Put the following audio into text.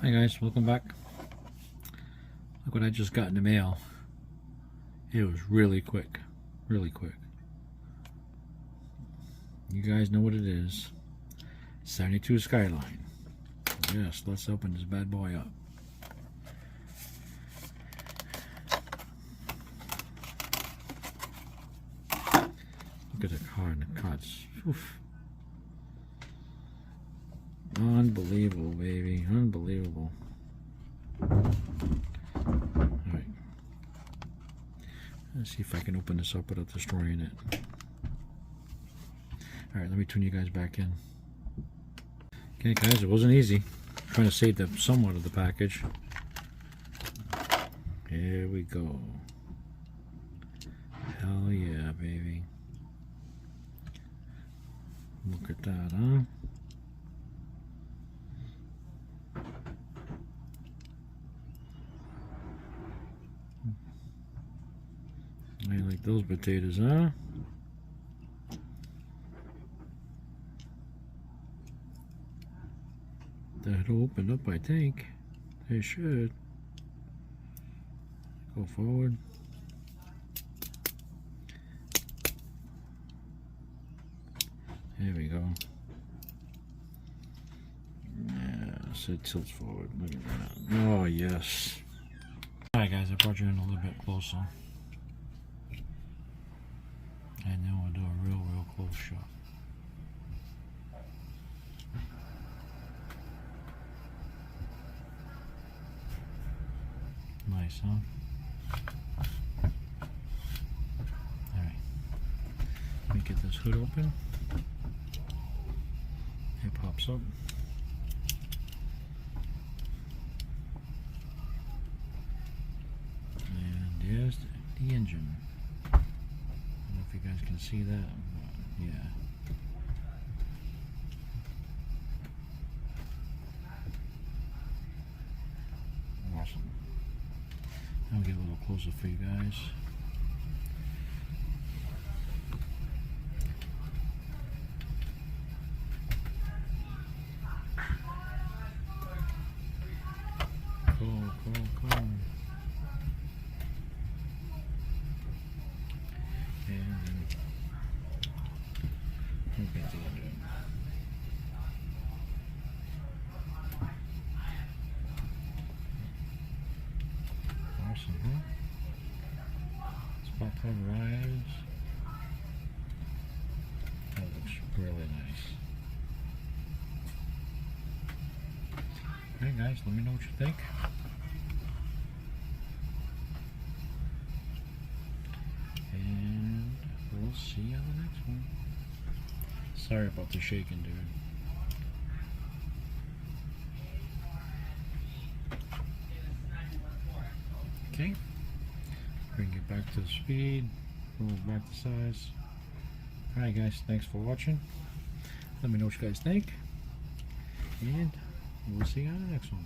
Hi guys, welcome back. Look what I just got in the mail. It was really quick. Really quick. You guys know what it is. 72 Skyline. Yes, let's open this bad boy up. Look at the car and the cuts. Oof. Unbelievable, baby. Unbelievable. Alright. Let's see if I can open this up without destroying it. Alright, let me tune you guys back in. Okay guys, it wasn't easy. I'm trying to save somewhat of the package. Here we go. Hell yeah, baby. Look at that, huh? I like those potatoes, huh? That'll open up, I think. They should. Go forward. There we go. Yes, it tilts forward. Look at that. Oh, yes. Alright, guys, I brought you in a little bit closer. And then we'll do a real close shot. Nice, huh? Alright. Let me get this hood open. It pops up. And there's the engine. I don't know if you guys can see that. Yeah. Awesome. I'll get a little closer for you guys. Cool. And we'll get the engine. Awesome, huh? Spot plug rise. That looks really nice. Okay guys, let me know what you think. And we'll see you on the next one. Sorry about the shaking, dude. Okay. Bring it back to the speed. Roll it back to size. Alright guys, thanks for watching. Let me know what you guys think. And we'll see you on the next one.